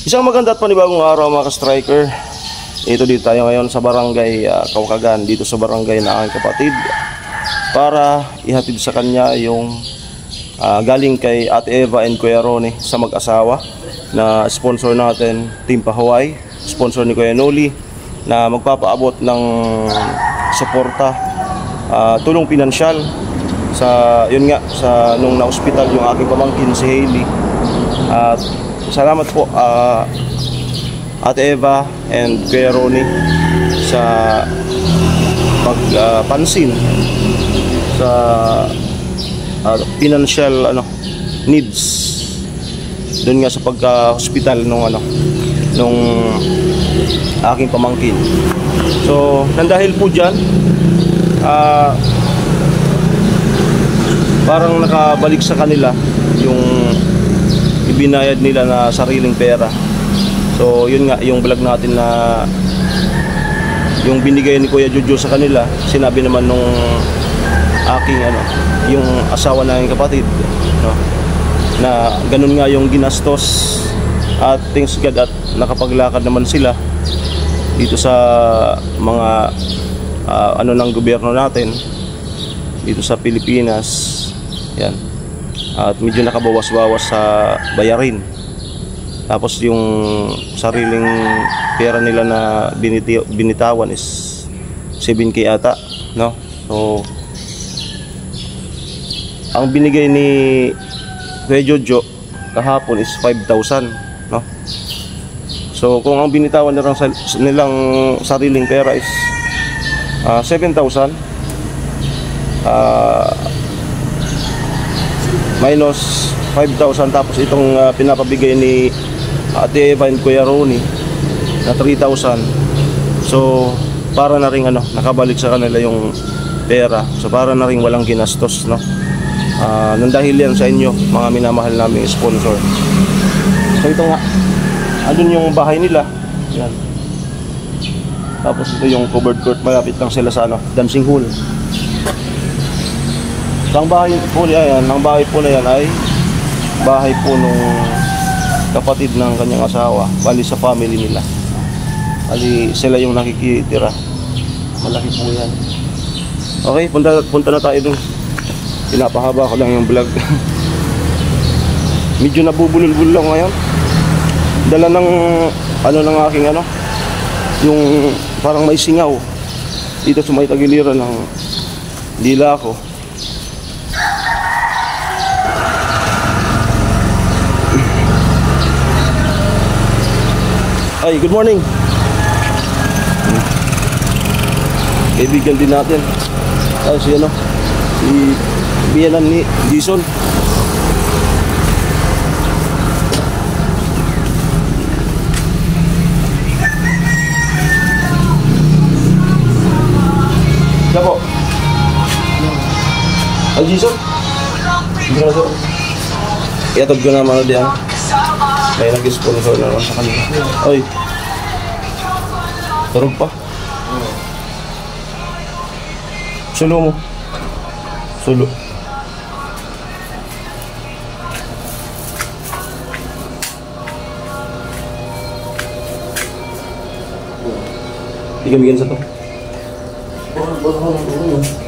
Isang maganda at panibagong araw mga ka-striker. Ito dito tayo ngayon sa barangay Kawkagan, dito sa barangay na aking kapatid, para ihatid sa kanya yung galing kay Ate Eva and Kuya Ronnie sa mag-asawa na sponsor natin, Team Pahawaii, sponsor ni Kuya Noli, na magpapaabot ng suporta, tulong pinansyal sa yun nga, sa nung na-hospital yung aking pamangkin si Hailey. At salamat po Ate Eva and Kuya Ronnie sa pagpansin sa financial needs doon nga sa pagka-hospital nung aking pamangkin. So nandahil po diyan, parang nakabalik sa kanila yung ibinayad nila na sariling pera. So yun nga yung vlog natin na yung binigay ni Kuya Jojo sa kanila, sinabi naman nung aking yung asawa ng aking kapatid, no, na ganun nga yung ginastos. At thanks God at nakapaglakad naman sila dito sa mga ng gobyerno natin dito sa Pilipinas. Yan. At medyo nakabawas-bawas sa bayarin. Tapos yung sariling pera nila na binitawan is 7K ata, no? So ang binigay ni Kuya Jojo kahapon is 5,000, no? So kung ang binitawan nilang sariling pera is 7,000, minus 5,000, tapos itong pinapabigay ni Ate Eva and Kuya Ronnie na 3,000. So para na ring nakabalik sa kanila yung pera. So para na ring walang ginastos, no? Nang dahil yan sa inyo, mga minamahal naming sponsor. So ito nga, andun yung bahay nila. Yan. Tapos ito yung covered court, malapit lang sila sa dancing hall. So ang bahay po na yan ay bahay po nung kapatid ng kanyang asawa, bali sa family nila. Bali sila yung nakikitira. Malaki po yan. Okay, punta na tayo dun. Pinapahaba ko lang yung vlog. Medyo nabubulol-bulol lang ngayon. Dala ng ng aking yung parang may singaw dito sa may tagiliran ng dila ko. Ay, good morning. Kaibigan din natin. Ay, si biyanan ni Jason. Siya po. Ay, Jason. Hindi na ito. Iatod ko naman diyan. May nag-sponsor na naman sa kanila. Ay. Turog pa. Sulo mo. Sulo. Bigyan sa to.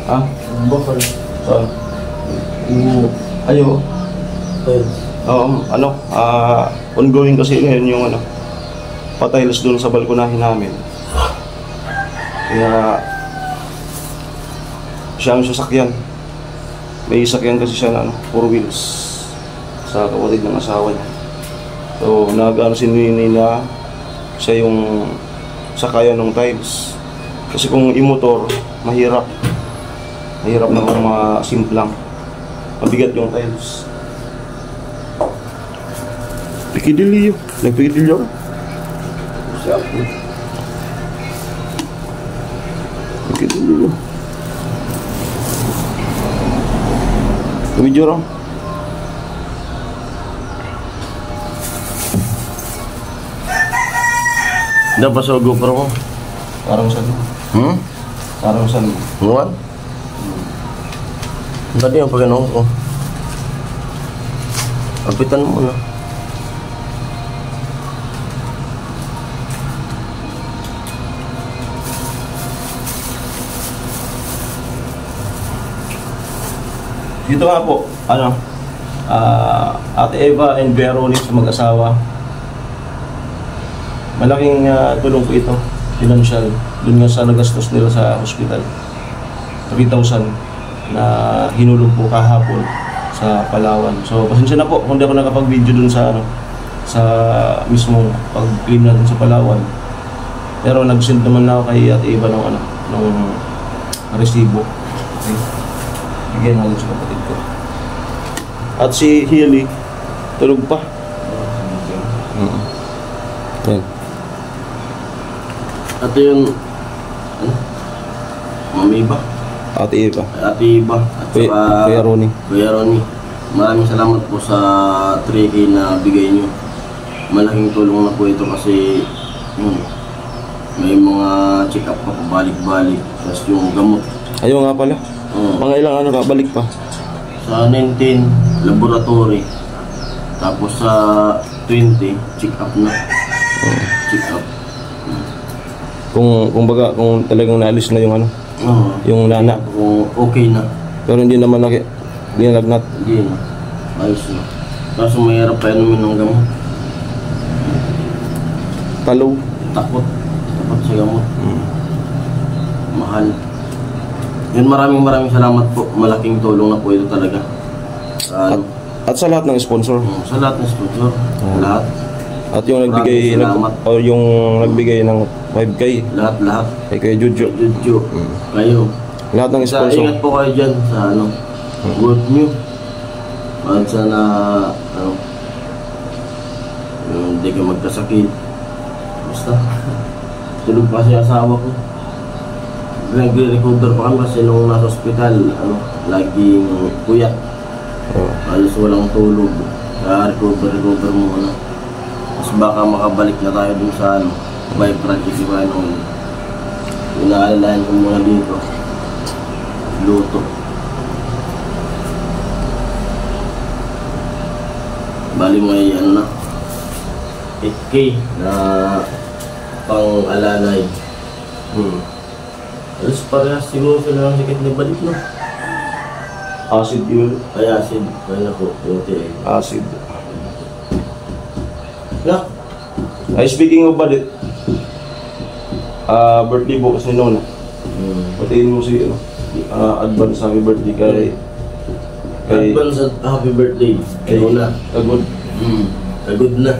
Ha? Bakal. Saan? Ayo. Ongoing kasi ngayon yung patiles doon sa balkonahin namin. Kaya siya ang sasakyan. May sasakyan kasi siya na 4 wheels sa kapatid ng asawa niya. So sinini na siya yung sakayan ng tiles. Kasi kung i-motor, mahirap naman mga simplang. Mabigat yung tiles. Pikidilyo. Nagpikidilyo. Pikidilyo. Video ron. Dapat sa GoPro ko. Parang saan? Parang saan? Ngawan? Tadi yang pakai nongkrong. Apitan mo na. Dito nga po, ano, Ate Eva and Veronica sa mag-asawa. Malaking tulong po ito, financial. Doon nga sa nagastos nila sa hospital. 3,000 na hinulog po kahapon sa Palawan. So, pasensya na po kung hindi ako nakapag-video doon sa ano, sa mismong pag-claim natin sa Palawan. Pero nag-send naman na ako kay Ate Eva ng ano, ng resibo. Okay. Bigyan natin sa kapatid ko. At si Healy, tulog pa. Yan. Ito yung ano? Mami ba? Ate Eva. Ate Iba at saka Kuya Ronnie. Kuya Ronnie. Maraming salamat po sa 3K na bigay nyo. Malaking tulong na po ito kasi may mga check-up pa po balik-balik. Tapos yung gamot. Ayaw nga pala. Mga ilang ano ka, balik pa. Sa 19, laboratory. Tapos sa 20, check-up na. Check-up. Kung talagang naalis na yung ano, yung nana. Kung okay na. Pero hindi naman nalagnat. Hindi na. Ayos na. Kaso mahirap pa inumin ng gamot. Talo. Takot sa gamot. Mahal. Yun, maraming salamat po. Malaking tulong na po ito talaga. At sa lahat ng sponsor. Sa lahat ng sponsor. Lahat. At yung nagbigay yung nagbigay ng 5K. Lahat. Kay Kuya Juju. Kayo. Lahat ng sponsor. Ingat po kayo dyan sa ano. Work nyo. At sana hindi ka magkasakit. Basta. Tulog pa si asawa ko. Nagre-recover pa kami kasi nung nasa ospital, laging puyat. Halos walang tulog. Kaya recover muna. Tapos baka makabalik na tayo dun sa by project si Manong. Inaalalahan ko muna dito. Luto. Bali may na 8K na pang-alalay. Alas parehas siguro sila ng sakit na balik, no? Acid yun. Ay, acid. Kaya na po, Acid. Na? Ay, speaking of balik, birthday bukas ni Nona. Patiin mo si advance happy birthday kay advance happy birthday kay Nona. Kagod. Kagod na.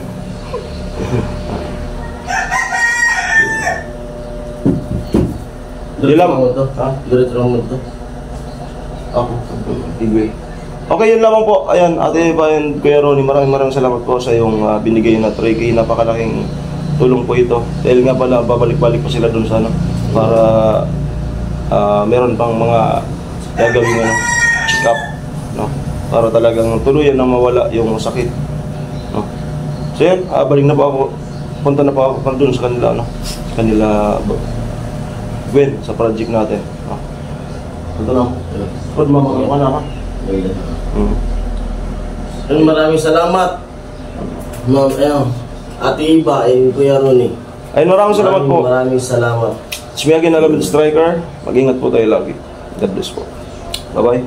Ilang mo to? Ha? Diretso mo to? Ako. Okay, yun lamang po. Ayan, Ate Eva and Kuya Ronnie, maraming salamat po sa yung binigay na 3K. Napakalaking tulong po ito. Dahil nga pala, babalik-balik pa sila dun sa para meron pang mga gagawin check-up, no? Para talagang tuluyan na mawala yung sakit, no? So yan, balik na po ako. Punta na po ako dun sa kanila, no? Sa kanila Gwen, sa project natin, no? Ito na. Kod mamagawa na ka. Maraming salamat. Ate Iba and Kuya Ronnie. Ay, maraming salamat po. Maraming salamat. Smiyagin na Striker. Mag-ingat po tayo lagi. God bless po. Bye-bye.